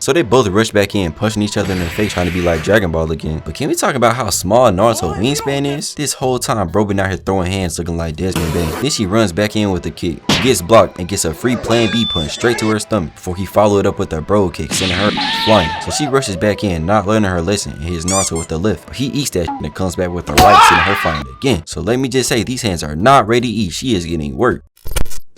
So they both rush back in, punching each other in the face, trying to be like Dragon Ball again. But can we talk about how small Naruto wingspan is? This whole time, bro been out here throwing hands looking like Desmond Bane. Then she runs back in with a kick. She gets blocked and gets a free plan B punch straight to her stomach before he followed up with a bro kick, sending her flying. So she rushes back in, not learning her lesson, and hits Naruto with the left. He eats that and comes back with the right, sending her flying again. So let me just say, these hands are not ready to eat. She is getting work.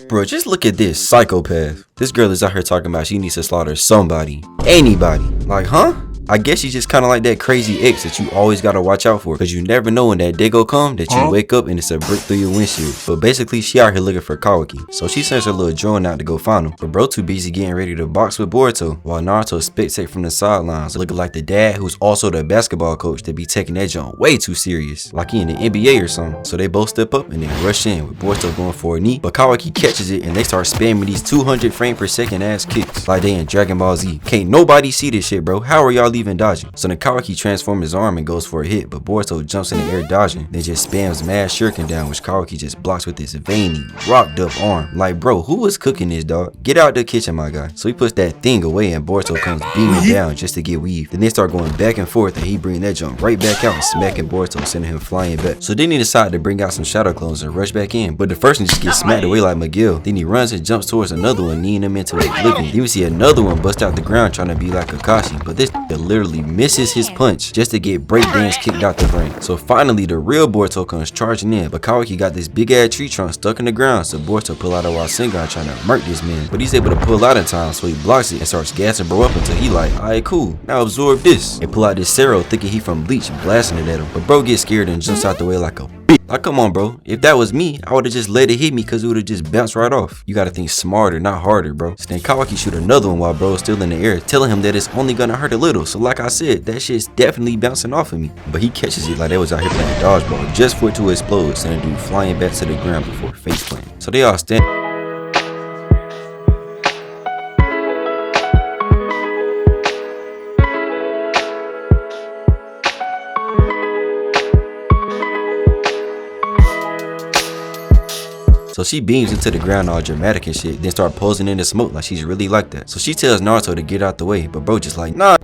Bro, just look at this psychopath. This girl is out here talking about she needs to slaughter somebody. Anybody. Like, huh? I guess she's just kind of like that crazy ex that you always gotta watch out for, because you never know when that day go come that you wake up and it's a brick through your windshield. But basically, she out here looking for Kawaki, so she sends her little drone out to go find him. But bro too busy getting ready to box with Boruto, while Naruto spectate from the sidelines, looking like the dad who's also the basketball coach that be taking that jump way too serious, like he in the NBA or something. So they both step up and then rush in, with Boruto going for a knee, but Kawaki catches it and they start spamming these 200 frame per second ass kicks like they in Dragon Ball Z. Can't nobody see this shit, bro. How are y'all even dodging? So then Kawaki transforms his arm and goes for a hit, but Boruto jumps in the air dodging, then just spams mad shuriken down, which Kawaki just blocks with his veiny, rocked up arm. Like, bro, who was cooking this, dog? Get out the kitchen, my guy. So he puts that thing away and Boruto comes beaming down just to get weaved. Then they start going back and forth and he bring that jump right back out and smacking Boruto, sending him flying back. So then he decides to bring out some shadow clones and rush back in, but the first one just gets smacked away like McGill. Then he runs and jumps towards another one, kneeing him into oblivion. Then we see another one bust out the ground trying to be like Kakashi, but this literally misses his punch just to get breakdance kicked out the ring. So finally the real Boruto comes charging in, but Kawaki got this big ass tree trunk stuck in the ground, so Boruto pull out a Rasengan trying to murk this man, but he's able to pull out in time, so he blocks it and starts gassing bro up until he like, alright cool, now absorb this, and pull out this Sero thinking he from Bleach, blasting it at him. But bro gets scared and jumps out the way like a bitch. Like, come on, bro. If that was me, I would have just let it hit me because it would have just bounced right off. You gotta think smarter, not harder, bro. So then Kawaki shoot another one while bro is still in the air, telling him that it's only gonna hurt a little. So like I said, that shit's definitely bouncing off of me. But he catches it like they was out here playing dodgeball just for it to explode, sending dude flying back to the ground before face planting. So they all stand. So she beams into the ground all dramatic and shit, then start posing in the smoke like she's really like that. So she tells Naruto to get out the way, but bro just like, nah,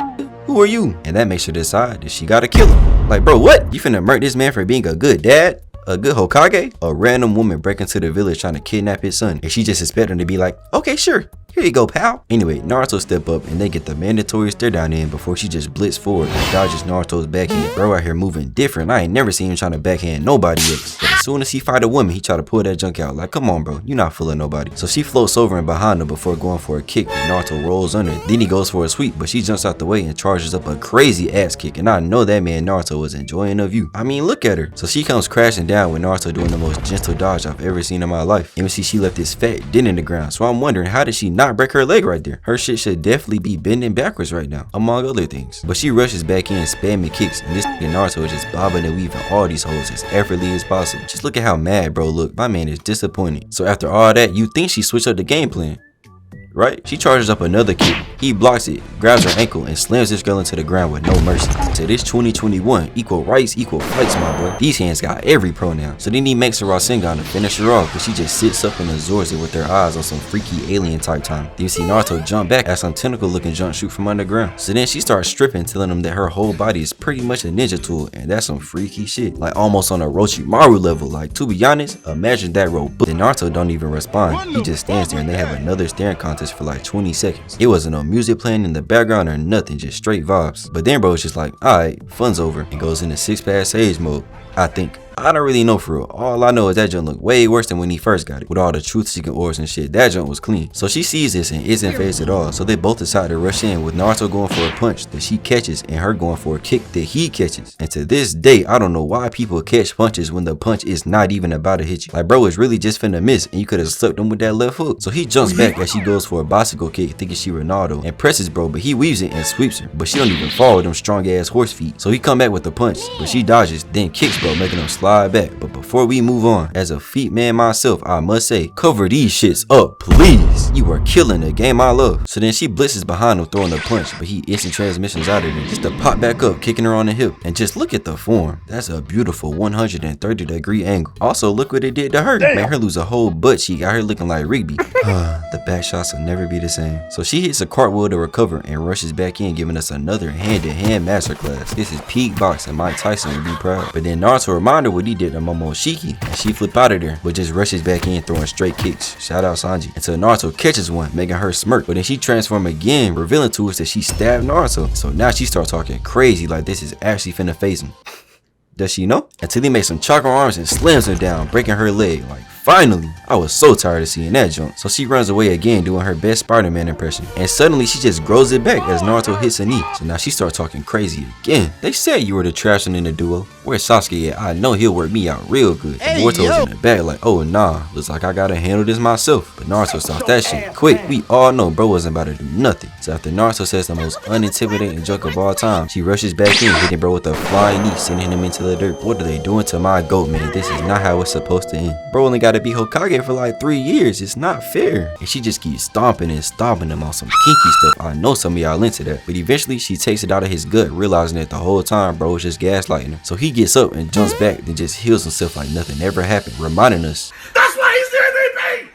who are you? And that makes her decide that she gotta kill him. Like, bro, what? You finna murk this man for being a good dad? A good Hokage? A random woman break into the village trying to kidnap his son, and she just expect him to be like, okay, sure. Here you go, pal. Anyway, Naruto step up and they get the mandatory stare down in before she just blitz forward and dodges Naruto's backhand. Bro out here moving different. I ain't never seen him trying to backhand nobody else. But as soon as he fight a woman, he try to pull that junk out. Like, come on, bro. You not fooling nobody. So she floats over and behind him before going for a kick, but Naruto rolls under. Then he goes for a sweep, but she jumps out the way and charges up a crazy ass kick. And I know that man Naruto was enjoying the view. I mean, look at her. So she comes crashing down with Naruto doing the most gentle dodge I've ever seen in my life. And we see she left this fat dent in the ground. So I'm wondering, how did she not break her leg right there? Her shit should definitely be bending backwards right now, among other things. But she rushes back in, spamming kicks, and this Naruto is just bobbing and weaving all these hoes as effortlessly as possible. Just look at how mad bro look. My man is disappointed. So after all that, you think she switched up the game plan, right? She charges up another kick. He blocks it, grabs her ankle, and slams this girl into the ground with no mercy. So this 2021, equal rights, equal fights, my boy. These hands got every pronoun. So then he makes her Rasengan to finish her off, but she just sits up and absorbs it with her eyes on some freaky alien type time. Then you see Naruto jump back as some tentacle looking jump shoot from underground. So then she starts stripping, telling him that her whole body is pretty much a ninja tool, and that's some freaky shit. Like almost on a Orochimaru level. Like, to be honest, imagine that role. But then Naruto don't even respond. He just stands there and they have another staring contest for like 20 seconds. It wasn't no music playing in the background or nothing, just straight vibes. But then bro is just like, alright, fun's over, and goes into 6-pass sage mode, I think. I don't really know for real. All I know is that junk looked way worse than when he first got it. With all the truth-seeking orbs and shit, that junk was clean. So she sees this and isn't phased at all. So they both decide to rush in, with Naruto going for a punch that she catches and her going for a kick that he catches. And to this day, I don't know why people catch punches when the punch is not even about to hit you. Like, bro is really just finna miss, and you could have slipped him with that left hook. So he jumps back as she goes for a bicycle kick, thinking she Ronaldo, and presses bro, but he weaves it and sweeps her. But she don't even fall with them strong ass horse feet. So he come back with the punch, but she dodges, then kicks bro, making him slide slide back. But before we move on, as a feet man myself, I must say, cover these shits up, please. You are killing the game I love. So then she blitzes behind him throwing a punch, but he instant transmissions out of there. Just to pop back up, kicking her on the hip. And just look at the form. That's a beautiful 130-degree angle. Also, look what it did to her. Made her lose a whole butt cheek. Got her looking like Rigby. The back shots will never be the same. So she hits a cartwheel to recover and rushes back in, giving us another hand-to-hand masterclass. This is peak boxing. Mike Tyson would be proud. But then Naruto reminded what he did to Momoshiki, and she flipped out of there, but just rushes back in, throwing straight kicks. Shout out Sanji. Until Naruto catches one, making her smirk. But then she transforms again, revealing to us that she stabbed Naruto. So now she starts talking crazy, like this is actually finna face him. Does she know? Until he makes some chakra arms and slams her down, breaking her leg. Like, finally. I was so tired of seeing that junk. So she runs away again, doing her best Spider-Man impression. And suddenly she just grows it back as Naruto hits a knee. So now she starts talking crazy again. They said you were the trash one in the duo. Where's Sasuke at? I know he'll work me out real good. And Boruto's in the back like, oh nah, looks like I gotta handle this myself. But Naruto stops that shit quick. We all know bro wasn't about to do nothing. So after Naruto says the most unintimidating joke of all time, she rushes back in, hitting bro with a flying knee, sending him into the dirt. What are they doing to my goat, man? This is not how it's supposed to end. Bro only gotta be Hokage for like 3 years. It's not fair. And she just keeps stomping and stomping him on some kinky stuff. I know some of y'all into that. But eventually she takes it out of his gut, realizing that the whole time bro was just gaslighting her. So he gets up and jumps back, then just heals himself like nothing ever happened, reminding us that's why he's the MVP.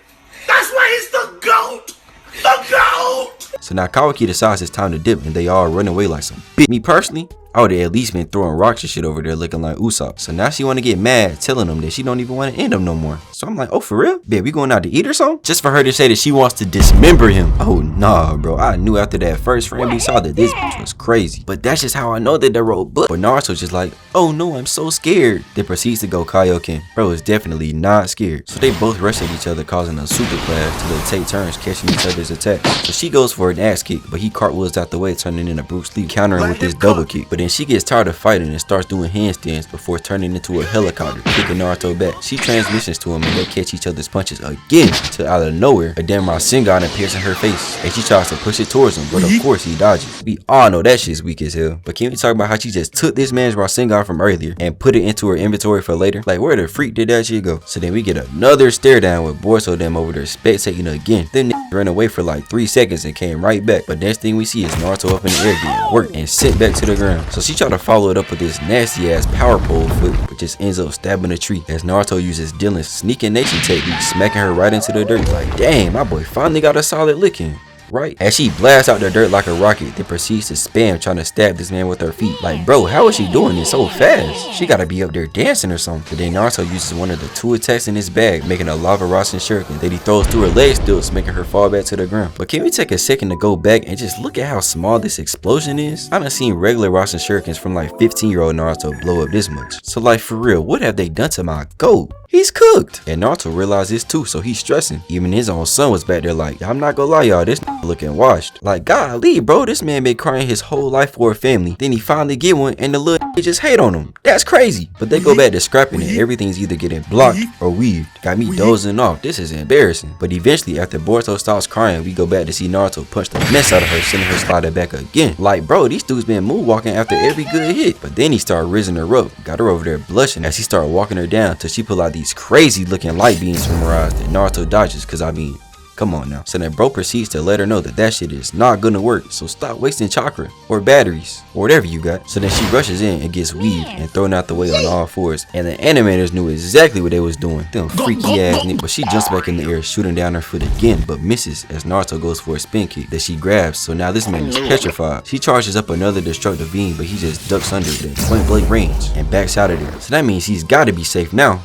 That's why he's the GOAT. The GOAT. So now Kawaki decides it's time to dip, and they all run away like some bitch. Me personally, I would have at least been throwing rocks and shit over there looking like Usopp. So now she want to get mad, telling them that she don't even want to end them no more. So I'm like, oh, for real? Babe, we going out to eat or something? Just for her to say that she wants to dismember him. Oh, nah, bro. I knew after that first frame we saw that this bitch was crazy. But that's just how I know that they wrote book. But Naruto's just like, oh no, I'm so scared. Then proceeds to go Kaioken. Bro is definitely not scared. So they both rush at each other, causing a super clash till they take turns catching each other's attacks. So she goes for an ass kick, but he cartwheels out the way, turning into Bruce Lee, countering with this double kick. But then she gets tired of fighting and starts doing handstands before turning into a helicopter, kicking Naruto back. She transmissions to him and they catch each other's punches again, till out of nowhere a damn Rasengan appears in her face and she tries to push it towards him, but of course he dodges. We all know that shit's weak as hell. But can we talk about how she just took this man's Rasengan from earlier and put it into her inventory for later? Like, where the freak did that shit go? So then we get another stare down with Boruto them over there spectating again. Then ran away for like 3 seconds and came right back. But next thing we see is Naruto up in the air getting worked and sent back to the ground. So she tried to follow it up with this nasty ass power pole foot, but just ends up stabbing a tree as Naruto uses Dylan's sneaking nature technique, smacking her right into the dirt. Like, damn, my boy finally got a solid licking. Right? As she blasts out the dirt like a rocket, then proceeds to spam trying to stab this man with her feet. Like, bro, how is she doing this so fast? She gotta be up there dancing or something. But then Naruto uses one of the 2 attacks in his bag, making a lava Rasen shuriken that he throws through her leg stilts, making her fall back to the ground. But can we take a second to go back and just look at how small this explosion is? I done seen regular Rasen shurikens from like 15-year-old Naruto blow up this much. So like, for real, what have they done to my goat? He's cooked. And Naruto realized this too, so he's stressing. Even his own son was back there like, I'm not gonna lie y'all, this looking washed. Like, golly, bro, this man been crying his whole life for a family. Then he finally get one and the little just hate on him. That's crazy. But they go back to scrapping and everything's either getting blocked or weaved. Got me dozing off. This is embarrassing. But eventually, after Boruto stops crying, we go back to see Naruto punch the mess out of her, sending her sliding back again. Like, bro, these dudes been moonwalking after every good hit. But then he started raising her up, got her over there blushing as he started walking her down till she pulled out these crazy looking light beams from her eyes that Naruto dodges, cause I mean, come on now. So then bro proceeds to let her know that that shit is not gonna work, so stop wasting chakra or batteries or whatever you got. So then she rushes in and gets weaved and thrown out the way on all fours, and the animators knew exactly what they was doing. Them freaky ass niggas. But she jumps back in the air, shooting down her foot again, but misses as Naruto goes for a spin kick that she grabs. So now this man is petrified. She charges up another destructive beam, but he just ducks under it at point blank range and backs out of there. So that means he's gotta be safe now.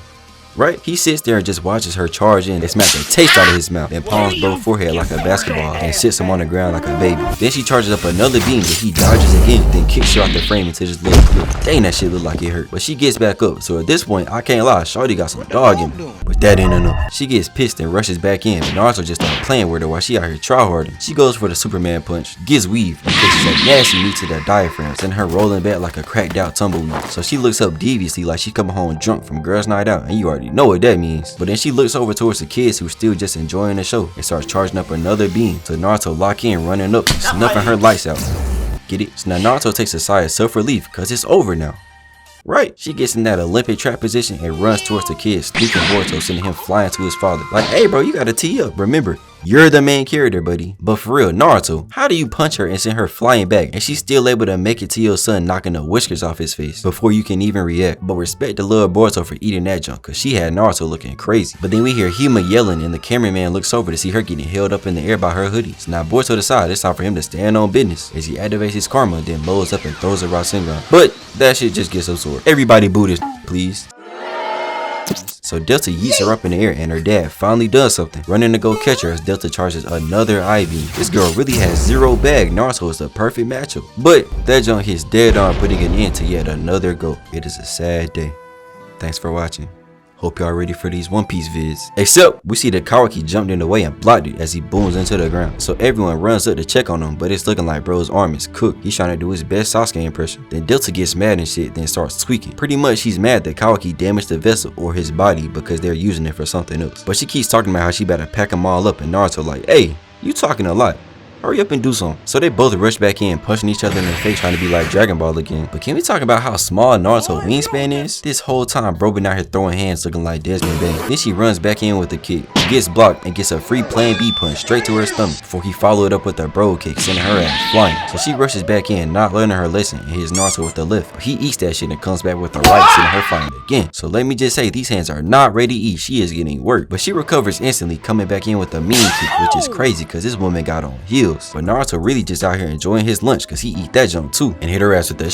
Right? He sits there and just watches her charge in and smack the taste out of his mouth and palms bro's forehead like a basketball and sits him on the ground like a baby. Then she charges up another beam that he dodges again, then kicks her out the frame into this little clip. Dang, that shit look like it hurt. But she gets back up, so at this point, I can't lie, shorty got some dog in me. But that ain't enough. She gets pissed and rushes back in, but Naruto just started playing with her while she out here tryharding. She goes for the Superman punch, gets weaved, and catches a nasty knee to the diaphragm, sending her rolling back like a cracked out tumbleweed. So she looks up deviously like she coming home drunk from girls' night out, and you already know what that means. But then she looks over towards the kids who still just enjoying the show and starts charging up another beam. So Naruto lock in, running up, snuffing her lights out. Get it? So now Naruto takes a sigh of self-relief because it's over now. Right. She gets in that Olympic trap position and runs towards the kid, speaking Boruto, sending him flying to his father. Like, hey bro, you gotta tee up. Remember, you're the main character, buddy. But for real, Naruto, how do you punch her and send her flying back and she's still able to make it to your son knocking the whiskers off his face before you can even react? But respect the little Boruto for eating that junk, cause she had Naruto looking crazy. But then we hear Hima yelling and the cameraman looks over to see her getting held up in the air by her hoodie. So now Boruto decides it's time for him to stand on business as he activates his karma, then loads up and throws a Rasengan. But that shit just gets absorbed. Everybody boo this, please. So Delta yeets her up in the air and her dad finally does something, running to go catch her as Delta charges another I-beam. This girl really has zero bag. Naruto is the perfect matchup. But that junk hits dead on, putting an end to yet another GOAT. It is a sad day. Thanks for watching. Hope y'all ready for these One Piece vids. Except we see that Kawaki jumped in the way and blocked it as he booms into the ground. So everyone runs up to check on him, but it's looking like bro's arm is cooked. He's trying to do his best Sasuke impression. Then Delta gets mad and shit, then starts squeaking. Pretty much he's mad that Kawaki damaged the vessel or his body because they're using it for something else. But she keeps talking about how she better pack them all up, and Naruto like, hey, you talking a lot. Hurry up and do something. So they both rush back in, punching each other in the face, trying to be like Dragon Ball again. But can we talk about how small Naruto wingspan is? This whole time, bro been out here throwing hands looking like Desmond Bane. Then she runs back in with a kick. She gets blocked and gets a free plan B punch straight to her stomach before he followed up with a bro kick, sending her ass flying. So she rushes back in, not learning her lesson, and hits Naruto with the left. But he eats that shit and comes back with the right, sending her flying again. So let me just say, these hands are not ready to eat. She is getting worked. But she recovers instantly, coming back in with a mean kick, which is crazy because this woman got on heels. But Naruto really just out here enjoying his lunch because he eat that junk too, and hit her ass with that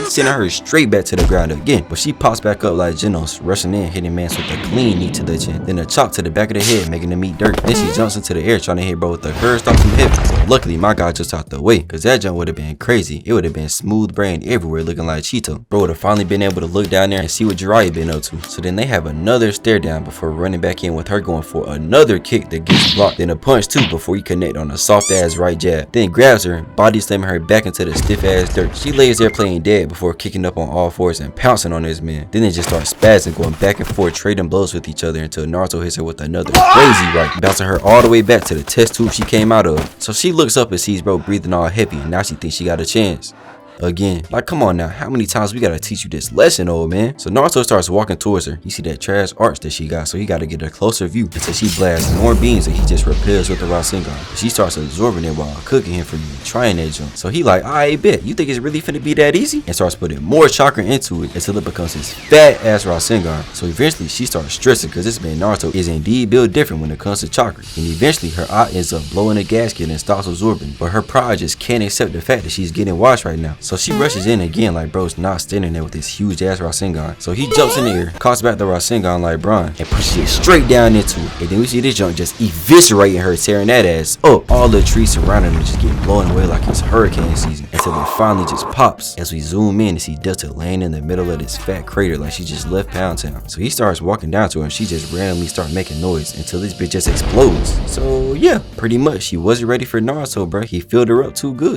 sending her straight back to the ground again. But she pops back up like Genos, rushing in, hitting Mans with a clean knee to the chin, then a chop to the back of the head, making him eat dirt. Then she jumps into the air trying to hit bro with the curse off some hip. But luckily my guy just out the way, because that jump would have been crazy. It would have been smooth brain everywhere, looking like Cheeto. Bro would have finally been able to look down there and see what Jiraiya been up to. So then they have another stare down before running back in with her going for another kick that gets blocked, then a punch too before he connect on a soft ass right jab. Then grabs her, body slamming her back into the stiff ass dirt. She lays there playing dead before kicking up on all fours and pouncing on his man. Then they just start spazzing, going back and forth, trading blows with each other until Naruto hits her with another crazy right, bouncing her all the way back to the test tube she came out of. So she looks up and sees bro breathing all heavy, and now she thinks she got a chance. Again, like come on now, how many times we gotta teach you this lesson, old man? So Naruto starts walking towards her. You see that trash arch that she got, so he gotta get a closer view until she blasts more beams that he just repels with the Rasengan. She starts absorbing it while cooking him for me, trying that jump. So he like, I bet, you think it's really finna be that easy? And starts putting more chakra into it until it becomes his fat ass Rasengan. So eventually she starts stressing because this man Naruto is indeed built different when it comes to chakra. And eventually her eye ends up blowing a gasket and stops absorbing, but her pride just can't accept the fact that she's getting washed right now. So she rushes in again like bro's not standing there with his huge ass Rasengan. So he jumps in the air, calls back the Rasengan like Bron, and pushes it straight down into it. And then we see this junk just eviscerating her, tearing that ass up. All the trees surrounding her just get blown away like it's hurricane season until it finally just pops. As we zoom in and see Delta laying in the middle of this fat crater like she just left Pound Town. So he starts walking down to her and she just randomly starts making noise until this bitch just explodes. So yeah, pretty much she wasn't ready for Naruto, bro. He filled her up too good.